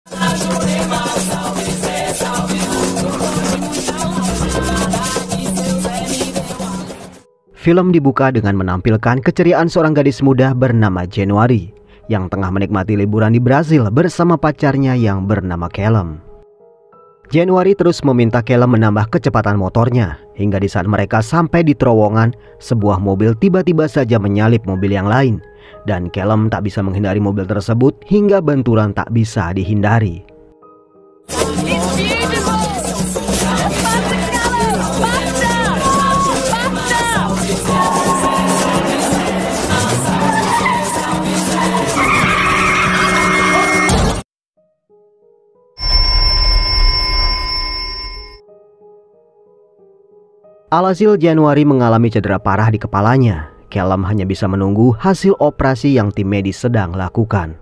Film dibuka dengan menampilkan keceriaan seorang gadis muda bernama January yang tengah menikmati liburan di Brazil bersama pacarnya yang bernama Callum. January terus meminta Callum menambah kecepatan motornya hingga di saat mereka sampai di terowongan, sebuah mobil tiba-tiba saja menyalip mobil yang lain dan Callum tak bisa menghindari mobil tersebut hingga benturan tak bisa dihindari. Alhasil January mengalami cedera parah di kepalanya. Callum hanya bisa menunggu hasil operasi yang tim medis sedang lakukan.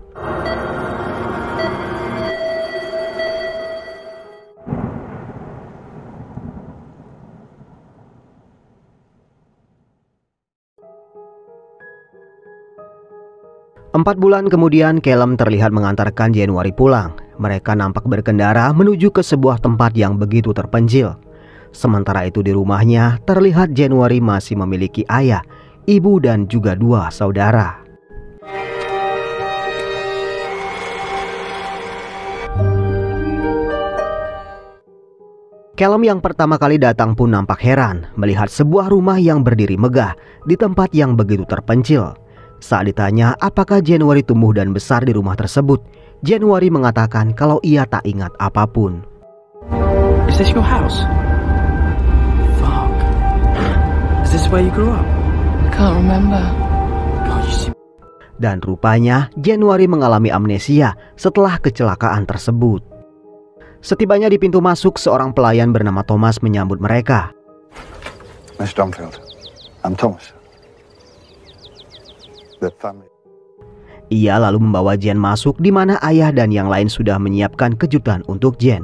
Empat bulan kemudian Callum terlihat mengantarkan January pulang. Mereka nampak berkendara menuju ke sebuah tempat yang begitu terpencil. Sementara itu di rumahnya terlihat January masih memiliki ayah, ibu dan juga dua saudara. Callum yang pertama kali datang pun nampak heran melihat sebuah rumah yang berdiri megah di tempat yang begitu terpencil. Saat ditanya apakah January tumbuh dan besar di rumah tersebut, January mengatakan kalau ia tak ingat apapun. Is this your house? Is this where you grew up? I can't remember. God, you see... Dan rupanya January mengalami amnesia setelah kecelakaan tersebut. Setibanya di pintu masuk, seorang pelayan bernama Thomas menyambut mereka. Miss Dunfield, I'm Thomas. The family. Ia lalu membawa Jen masuk di mana ayah dan yang lain sudah menyiapkan kejutan untuk Jen.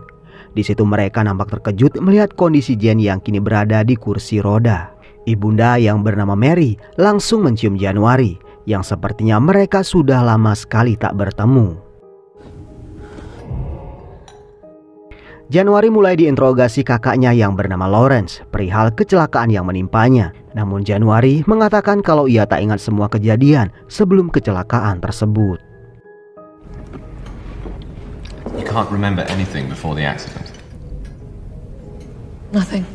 Di situ mereka nampak terkejut melihat kondisi Jen yang kini berada di kursi roda. Ibunda yang bernama Mary langsung mencium January yang sepertinya mereka sudah lama sekali tak bertemu. January mulai diinterogasi kakaknya yang bernama Lawrence perihal kecelakaan yang menimpanya. Namun January mengatakan kalau ia tak ingat semua kejadian sebelum kecelakaan tersebut. You can't remember anything before the accident? Nothing.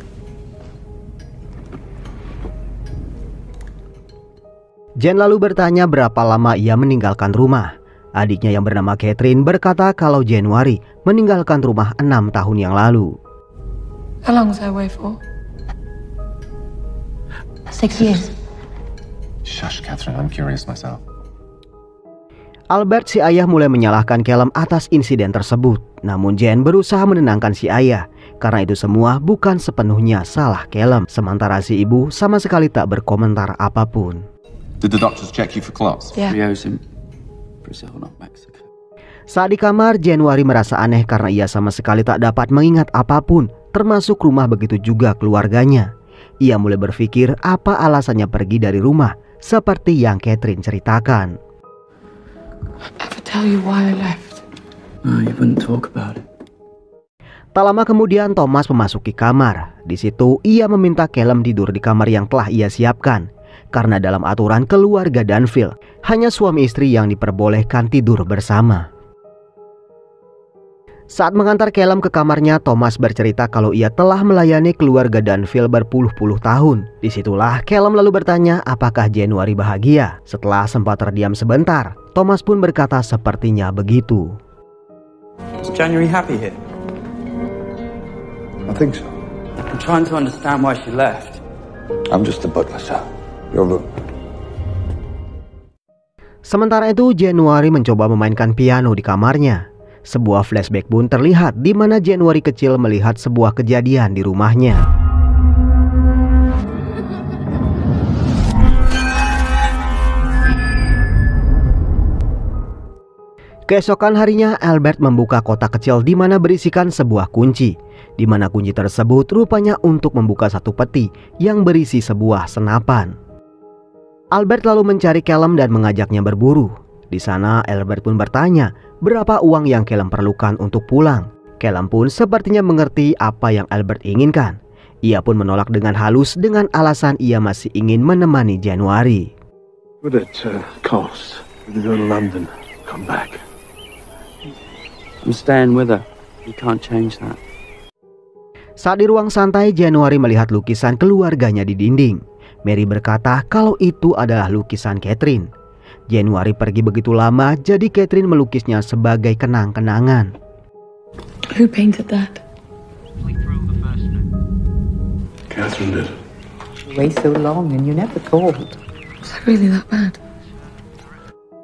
Jen lalu bertanya berapa lama ia meninggalkan rumah. Adiknya yang bernama Catherine berkata kalau January meninggalkan rumah 6 tahun yang lalu. How long was I away for? 6 years. Shush, Catherine, I'm curious myself. Albert si ayah mulai menyalahkan Callum atas insiden tersebut. Namun Jen berusaha menenangkan si ayah karena itu semua bukan sepenuhnya salah Callum. Sementara si ibu sama sekali tak berkomentar apapun. Did the doctors check you for clots? Yeah. Rio's in Brazil, not Mexico. Saat di kamar, January merasa aneh karena ia sama sekali tak dapat mengingat apapun, termasuk rumah, begitu juga keluarganya. Ia mulai berpikir apa alasannya pergi dari rumah, seperti yang Catherine ceritakan. Ever tell you why I left? No, you wouldn't talk about it. Tak lama kemudian Thomas memasuki kamar. Di situ ia meminta Callum tidur di kamar yang telah ia siapkan. Karena dalam aturan keluarga Dunfield, hanya suami istri yang diperbolehkan tidur bersama. Saat mengantar Callum ke kamarnya, Thomas bercerita kalau ia telah melayani keluarga Dunfield berpuluh-puluh tahun. Disitulah Callum lalu bertanya apakah January bahagia. Setelah sempat terdiam sebentar, Thomas pun berkata sepertinya begitu. Is January happy here? I think so. I'm trying to understand why she left. I'm just the butler, sir. Your room. Sementara itu, January mencoba memainkan piano di kamarnya. Sebuah flashback pun terlihat di mana January kecil melihat sebuah kejadian di rumahnya. Keesokan harinya, Albert membuka kotak kecil di mana berisikan sebuah kunci. Di mana kunci tersebut rupanya untuk membuka satu peti yang berisi sebuah senapan. Albert lalu mencari Callum dan mengajaknya berburu. Di sana Albert pun bertanya berapa uang yang Callum perlukan untuk pulang. Callum pun sepertinya mengerti apa yang Albert inginkan. Ia pun menolak dengan halus dengan alasan ia masih ingin menemani January. Would it cost to go to London, come back? I'm staying with her. You can't change that. Saat di ruang santai, January melihat lukisan keluarganya di dinding. Mary berkata kalau itu adalah lukisan Catherine. January pergi begitu lama, jadi Catherine melukisnya sebagai kenang-kenangan. Who painted that? Catherine did. You wait so long and you never called. Was that really that bad?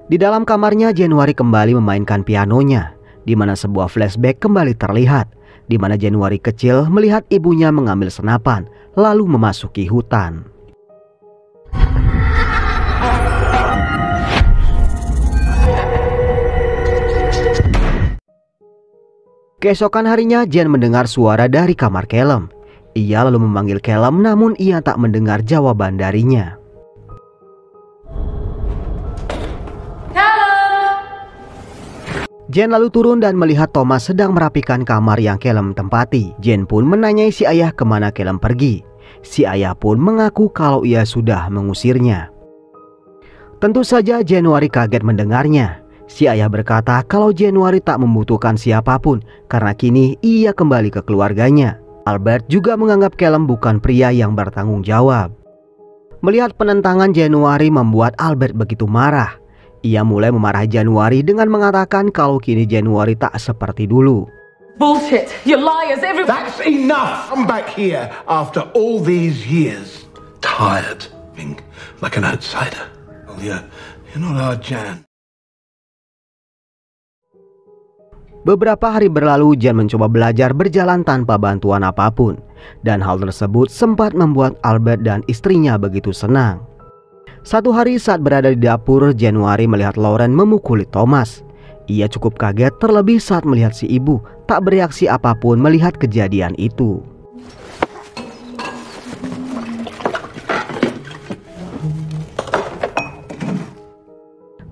Di dalam kamarnya, January kembali memainkan pianonya, di mana sebuah flashback kembali terlihat, di mana January kecil melihat ibunya mengambil senapan, lalu memasuki hutan. Keesokan harinya, Jen mendengar suara dari kamar Callum. Ia lalu memanggil Callum, namun ia tak mendengar jawaban darinya. Jen lalu turun dan melihat Thomas sedang merapikan kamar yang Callum tempati. Jen pun menanyai si ayah kemana Callum pergi. Si ayah pun mengaku kalau ia sudah mengusirnya. Tentu saja January kaget mendengarnya. Si ayah berkata kalau January tak membutuhkan siapapun karena kini ia kembali ke keluarganya. Albert juga menganggap Callum bukan pria yang bertanggung jawab. Melihat penentangan January membuat Albert begitu marah. Ia mulai memarahi January dengan mengatakan kalau kini January tak seperti dulu. Bullshit! You liars! Everyone! That's enough! I'm back here after all these years. Tired of being like an outsider. Well, you're not our Jan. Beberapa hari berlalu, Jan mencoba belajar berjalan tanpa bantuan apapun. Dan hal tersebut sempat membuat Albert dan istrinya begitu senang. Satu hari saat berada di dapur, January melihat Lauren memukuli Thomas. Ia cukup kaget terlebih saat melihat si ibu tak bereaksi apapun melihat kejadian itu.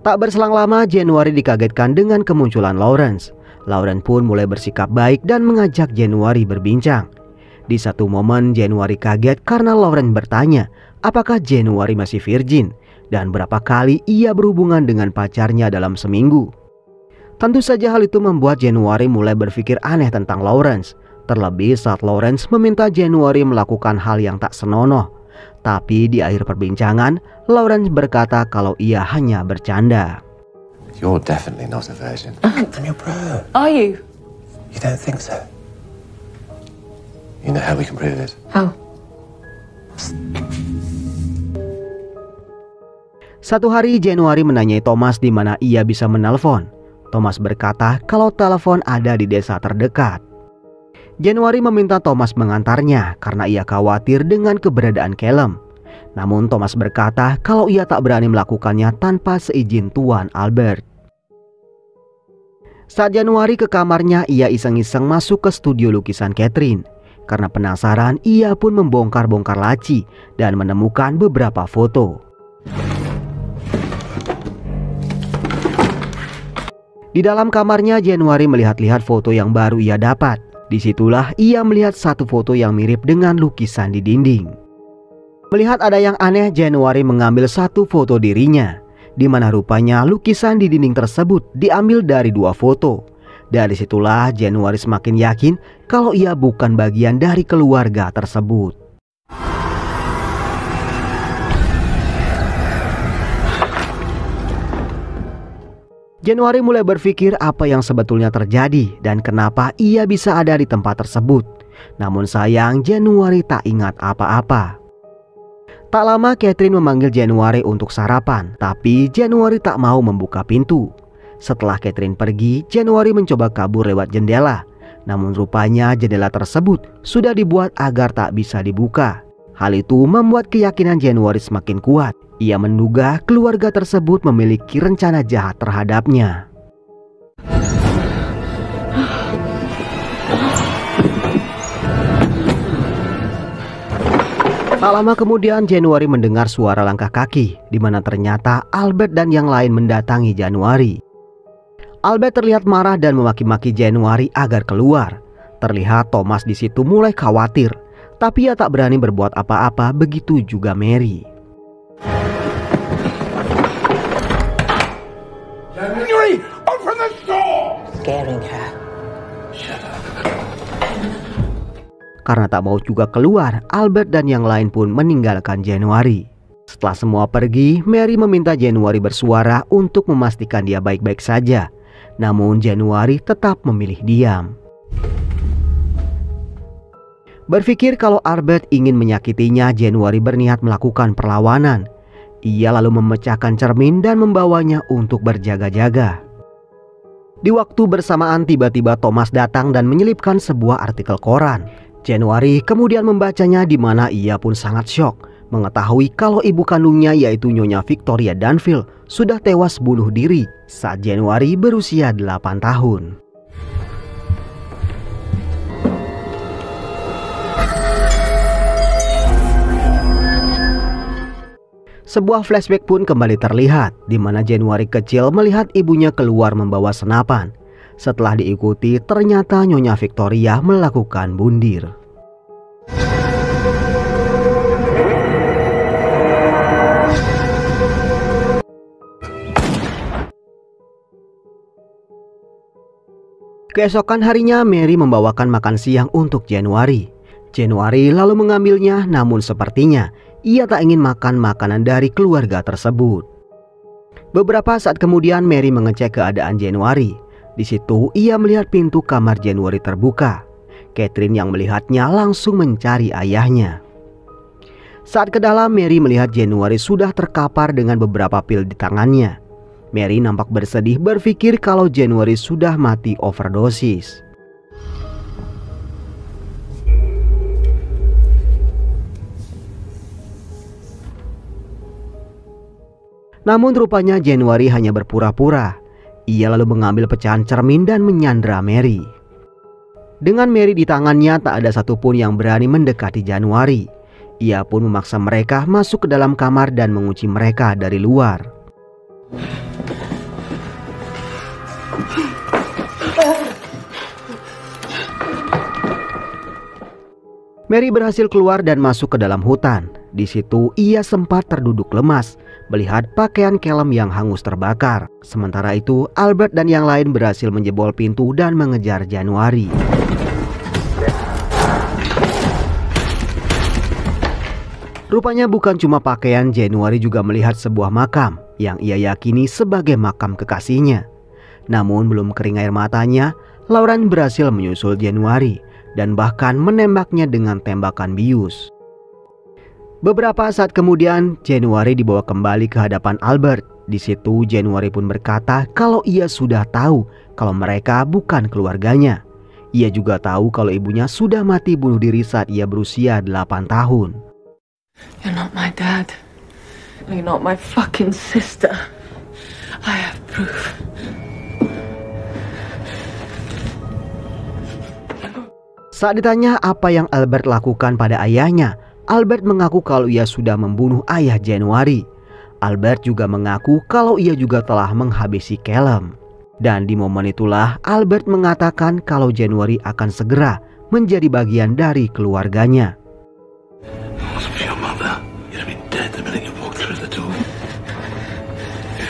Tak berselang lama, January dikagetkan dengan kemunculan Lawrence. Lauren pun mulai bersikap baik dan mengajak January berbincang. Di satu momen January kaget karena Lauren bertanya apakah January masih virgin dan berapa kali ia berhubungan dengan pacarnya dalam seminggu. Tentu saja hal itu membuat January mulai berpikir aneh tentang Lawrence. Terlebih saat Lawrence meminta January melakukan hal yang tak senonoh. Tapi di akhir perbincangan, Lawrence berkata kalau ia hanya bercanda. You're definitely not a virgin. I'm your bro. Are you? You don't think so? You know how we can prove it? How? Satu hari January menanyai Thomas di mana ia bisa menelpon. Thomas berkata kalau telepon ada di desa terdekat. January meminta Thomas mengantarnya karena ia khawatir dengan keberadaan Callum. Namun Thomas berkata kalau ia tak berani melakukannya tanpa seizin Tuan Albert. Saat January ke kamarnya, ia iseng-iseng masuk ke studio lukisan Catherine. Karena penasaran, ia pun membongkar-bongkar laci dan menemukan beberapa foto. Di dalam kamarnya, January melihat-lihat foto yang baru ia dapat. Disitulah ia melihat satu foto yang mirip dengan lukisan di dinding. Melihat ada yang aneh, January mengambil satu foto dirinya, di mana rupanya lukisan di dinding tersebut diambil dari dua foto. Dari situlah January semakin yakin kalau ia bukan bagian dari keluarga tersebut. January mulai berpikir apa yang sebetulnya terjadi dan kenapa ia bisa ada di tempat tersebut. Namun sayang, January tak ingat apa-apa. Tak lama Catherine memanggil January untuk sarapan, tapi January tak mau membuka pintu. Setelah Catherine pergi, January mencoba kabur lewat jendela. Namun rupanya jendela tersebut sudah dibuat agar tak bisa dibuka. Hal itu membuat keyakinan January semakin kuat. Ia menduga keluarga tersebut memiliki rencana jahat terhadapnya. Tak lama kemudian January mendengar suara langkah kaki, di mana ternyata Albert dan yang lain mendatangi January. Albert terlihat marah dan memaki-maki January agar keluar. Terlihat Thomas di situ mulai khawatir, tapi ia tak berani berbuat apa-apa, begitu juga Mary. January, open the door! Scaring her. Shut up. Karena tak mau juga keluar, Albert dan yang lain pun meninggalkan January. Setelah semua pergi, Mary meminta January bersuara untuk memastikan dia baik-baik saja. Namun January tetap memilih diam. Berpikir kalau Albert ingin menyakitinya, January berniat melakukan perlawanan. Ia lalu memecahkan cermin dan membawanya untuk berjaga-jaga. Di waktu bersamaan tiba-tiba Thomas datang dan menyelipkan sebuah artikel koran. January kemudian membacanya, di mana ia pun sangat syok mengetahui kalau ibu kandungnya yaitu Nyonya Victoria Dunfield sudah tewas bunuh diri saat January berusia 8 tahun. Sebuah flashback pun kembali terlihat, di mana January kecil melihat ibunya keluar membawa senapan. Setelah diikuti, ternyata Nyonya Victoria melakukan bundir. Keesokan harinya, Mary membawakan makan siang untuk January. January lalu mengambilnya, namun sepertinya ia tak ingin makan makanan dari keluarga tersebut. Beberapa saat kemudian, Mary mengecek keadaan January. Di situ ia melihat pintu kamar January terbuka. Catherine yang melihatnya langsung mencari ayahnya. Saat ke dalam, Mary melihat January sudah terkapar dengan beberapa pil di tangannya. Mary nampak bersedih berpikir kalau January sudah mati overdosis. Namun rupanya January hanya berpura-pura. Ia lalu mengambil pecahan cermin dan menyandra Mary. Dengan Mary di tangannya, tak ada satupun yang berani mendekati January. Ia pun memaksa mereka masuk ke dalam kamar dan mengunci mereka dari luar. Mary berhasil keluar dan masuk ke dalam hutan. Di situ ia sempat terduduk lemas melihat pakaian Callum yang hangus terbakar. Sementara itu Albert dan yang lain berhasil menjebol pintu dan mengejar January. Rupanya bukan cuma pakaian, January juga melihat sebuah makam yang ia yakini sebagai makam kekasihnya. Namun belum kering air matanya, Lauren berhasil menyusul January dan bahkan menembaknya dengan tembakan bius. Beberapa saat kemudian, January dibawa kembali ke hadapan Albert. Di situ January pun berkata kalau ia sudah tahu kalau mereka bukan keluarganya. Ia juga tahu kalau ibunya sudah mati bunuh diri saat ia berusia 8 tahun. You're not my dad. You're not my fucking sister. I have proof. Saat ditanya apa yang Albert lakukan pada ayahnya, Albert mengaku kalau ia sudah membunuh ayah January. Albert juga mengaku kalau ia juga telah menghabisi Callum. Dan di momen itulah Albert mengatakan kalau January akan segera menjadi bagian dari keluarganya.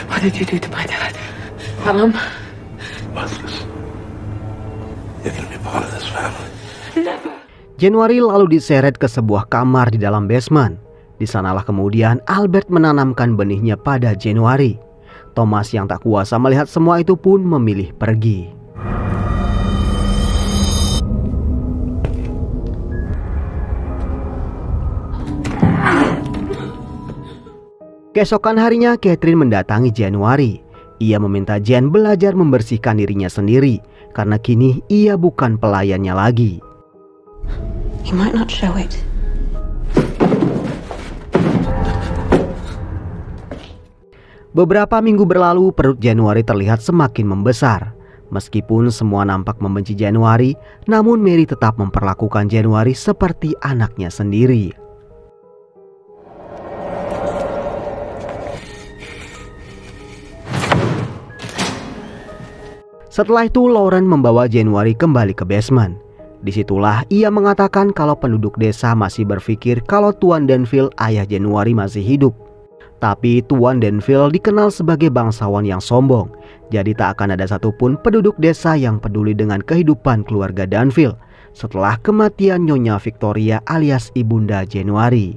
What did you do to my dad? Callum? Worthless. You're gonna be part of this family. Never. January lalu diseret ke sebuah kamar di dalam basement. Di sanalah kemudian Albert menanamkan benihnya pada January. Thomas yang tak kuasa melihat semua itu pun memilih pergi. Keesokan harinya Catherine mendatangi January. Ia meminta Jen belajar membersihkan dirinya sendiri karena kini ia bukan pelayannya lagi. You might not show it. Beberapa minggu berlalu, perut January terlihat semakin membesar. Meskipun semua nampak membenci January, namun Mary tetap memperlakukan January seperti anaknya sendiri. Setelah itu Lauren membawa January kembali ke basement. Disitulah ia mengatakan kalau penduduk desa masih berpikir kalau Tuan Danville ayah January masih hidup. Tapi Tuan Danville dikenal sebagai bangsawan yang sombong. Jadi tak akan ada satupun penduduk desa yang peduli dengan kehidupan keluarga Danville setelah kematian Nyonya Victoria alias Ibunda January.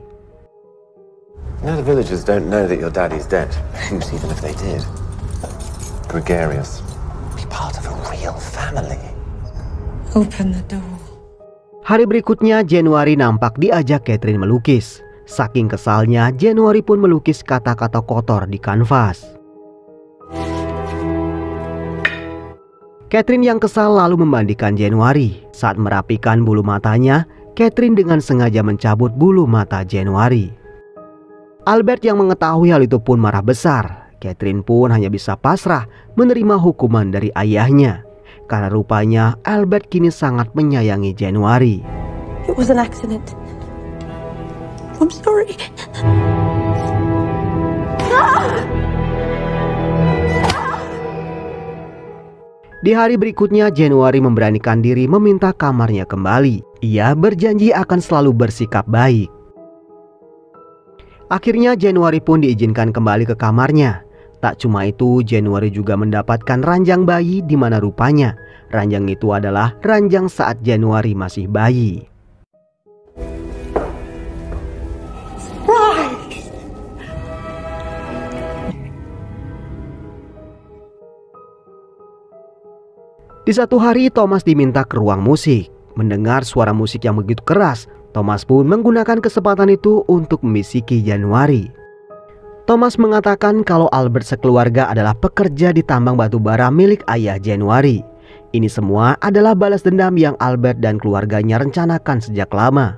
No, the villagers don't know that your daddy's dead. Even if they did. Gregarious. Be part of a real family. Open the door. Hari berikutnya January nampak diajak Catherine melukis. Saking kesalnya January pun melukis kata-kata kotor di kanvas. Catherine yang kesal lalu memandikan January. Saat merapikan bulu matanya, Catherine dengan sengaja mencabut bulu mata January. Albert yang mengetahui hal itu pun marah besar. Catherine pun hanya bisa pasrah menerima hukuman dari ayahnya. Karena rupanya Albert kini sangat menyayangi January. It was an accident. I'm sorry. Di hari berikutnya January memberanikan diri meminta kamarnya kembali. Ia berjanji akan selalu bersikap baik. Akhirnya January pun diizinkan kembali ke kamarnya. Tak cuma itu, January juga mendapatkan ranjang bayi di mana rupanya ranjang itu adalah ranjang saat January masih bayi. Di satu hari Thomas diminta ke ruang musik. Mendengar suara musik yang begitu keras, Thomas pun menggunakan kesempatan itu untuk membisiki January. Thomas mengatakan kalau Albert sekeluarga adalah pekerja di tambang batu bara milik ayah January. Ini semua adalah balas dendam yang Albert dan keluarganya rencanakan sejak lama.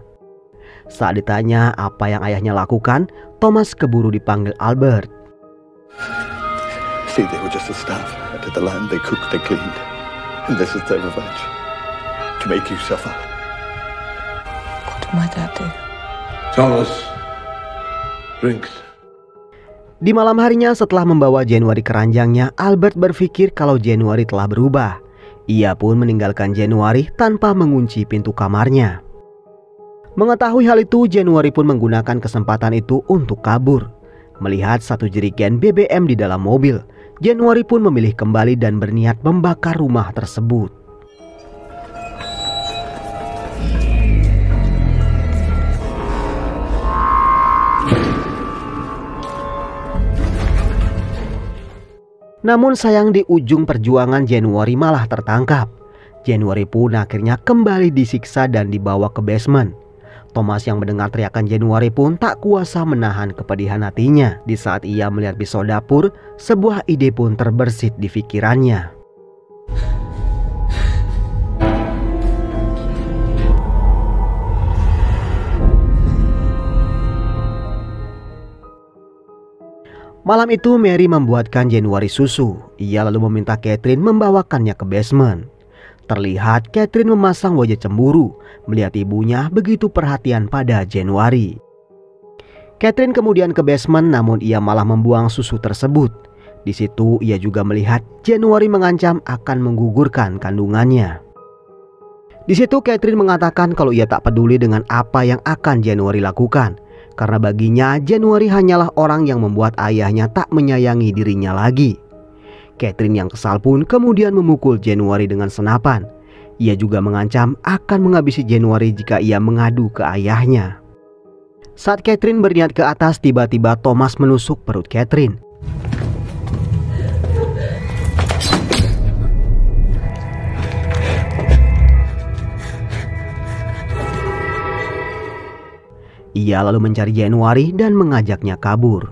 Saat ditanya apa yang ayahnya lakukan, Thomas keburu dipanggil Albert. See, they were just a staff. I did the land, they cooked, they cleaned. And this is their revenge. To make you suffer. What did my dad do? Thomas, drinks. Di malam harinya setelah membawa January ke ranjangnya, Albert berpikir kalau January telah berubah. Ia pun meninggalkan January tanpa mengunci pintu kamarnya. Mengetahui hal itu, January pun menggunakan kesempatan itu untuk kabur. Melihat satu jerigen BBM di dalam mobil, January pun memilih kembali dan berniat membakar rumah tersebut. Namun sayang di ujung perjuangan January malah tertangkap. January pun akhirnya kembali disiksa dan dibawa ke basement. Thomas yang mendengar teriakan January pun tak kuasa menahan kepedihan hatinya. Di saat ia melihat pisau dapur, sebuah ide pun terbersit di pikirannya. Malam itu Mary membuatkan January susu. Ia lalu meminta Catherine membawakannya ke basement. Terlihat Catherine memasang wajah cemburu melihat ibunya begitu perhatian pada January. Catherine kemudian ke basement, namun ia malah membuang susu tersebut. Di situ ia juga melihat January mengancam akan menggugurkan kandungannya. Di situ Catherine mengatakan kalau ia tak peduli dengan apa yang akan January lakukan. Karena baginya January hanyalah orang yang membuat ayahnya tak menyayangi dirinya lagi. Catherine yang kesal pun kemudian memukul January dengan senapan. Ia juga mengancam akan menghabisi January jika ia mengadu ke ayahnya. Saat Catherine berniat ke atas, tiba-tiba Thomas menusuk perut Catherine. Ia lalu mencari January dan mengajaknya kabur.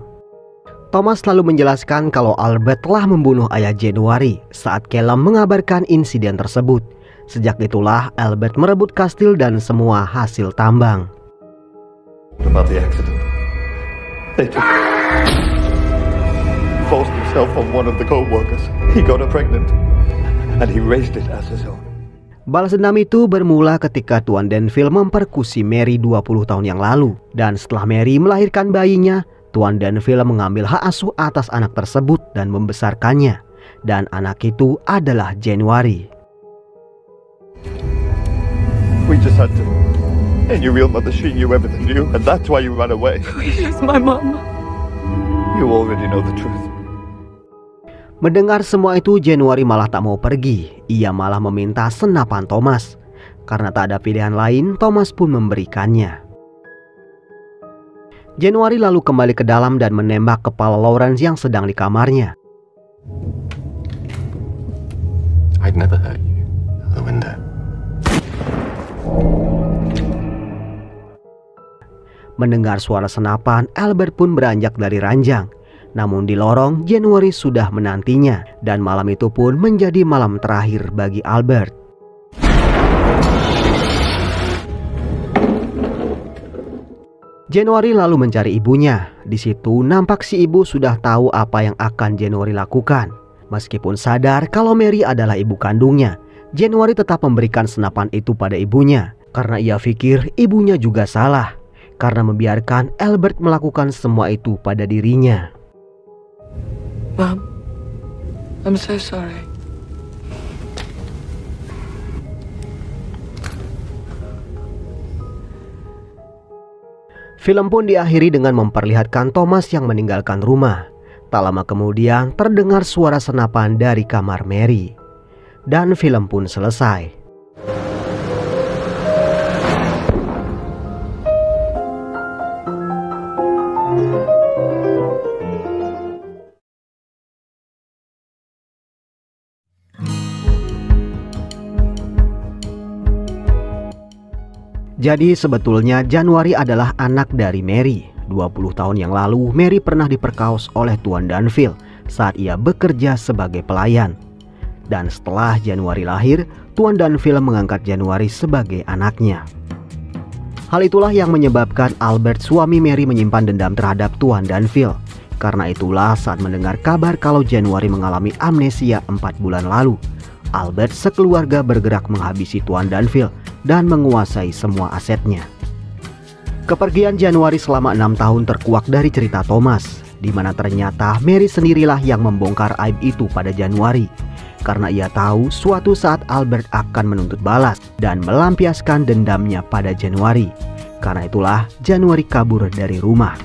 Thomas lalu menjelaskan kalau Albert telah membunuh ayah January saat Callum mengabarkan insiden tersebut. Sejak itulah Albert merebut kastil dan semua hasil tambang. About the accident. They took forced himself on one of the co-workers. He got her pregnant. And he raised it as his own. Balas dendam itu bermula ketika Tuan Danville memperkusi Mary 20 tahun yang lalu. Dan setelah Mary melahirkan bayinya, Tuan Danville mengambil hak asuh atas anak tersebut dan membesarkannya. Dan anak itu adalah January. We just had to. And your real mother, she knew everything, you, and that's why you ran away. She's my mom. You already know the truth. Mendengar semua itu, January malah tak mau pergi. Ia malah meminta senapan Thomas. Karena tak ada pilihan lain, Thomas pun memberikannya. January lalu kembali ke dalam dan menembak kepala Lawrence yang sedang di kamarnya. I'd never hurt you. Out the window. Mendengar suara senapan, Albert pun beranjak dari ranjang. Namun di lorong, January sudah menantinya. Dan malam itu pun menjadi malam terakhir bagi Albert. January lalu mencari ibunya. Di situ nampak si ibu sudah tahu apa yang akan January lakukan. Meskipun sadar kalau Mary adalah ibu kandungnya, January tetap memberikan senapan itu pada ibunya. Karena ia pikir ibunya juga salah. Karena membiarkan Albert melakukan semua itu pada dirinya. Mom, I'm so sorry. Film pun diakhiri dengan memperlihatkan Thomas yang meninggalkan rumah. Tak lama kemudian terdengar suara senapan dari kamar Mary. Dan film pun selesai. Jadi sebetulnya January adalah anak dari Mary. 20 tahun yang lalu Mary pernah diperkaos oleh Tuan Dunfield saat ia bekerja sebagai pelayan. Dan setelah January lahir, Tuan Dunfield mengangkat January sebagai anaknya. Hal itulah yang menyebabkan Albert, suami Mary, menyimpan dendam terhadap Tuan Dunfield. Karena itulah saat mendengar kabar kalau January mengalami amnesia 4 bulan lalu, Albert sekeluarga bergerak menghabisi Tuan Dunfield dan menguasai semua asetnya. Kepergian January selama 6 tahun terkuak dari cerita Thomas, di mana ternyata Mary sendirilah yang membongkar aib itu pada January. Karena ia tahu suatu saat Albert akan menuntut balas dan melampiaskan dendamnya pada January. Karena itulah January kabur dari rumah.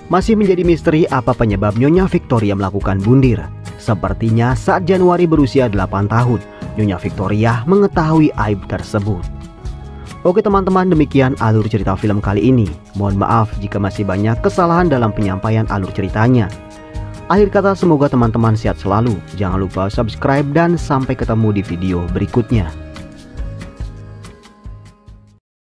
Masih menjadi misteri apa penyebab Nyonya Victoria melakukan bundir. Sepertinya saat January berusia 8 tahun, Nyonya Victoria mengetahui aib tersebut. Oke teman-teman, demikian alur cerita film kali ini. Mohon maaf jika masih banyak kesalahan dalam penyampaian alur ceritanya. Akhir kata, semoga teman-teman sehat selalu. Jangan lupa subscribe dan sampai ketemu di video berikutnya.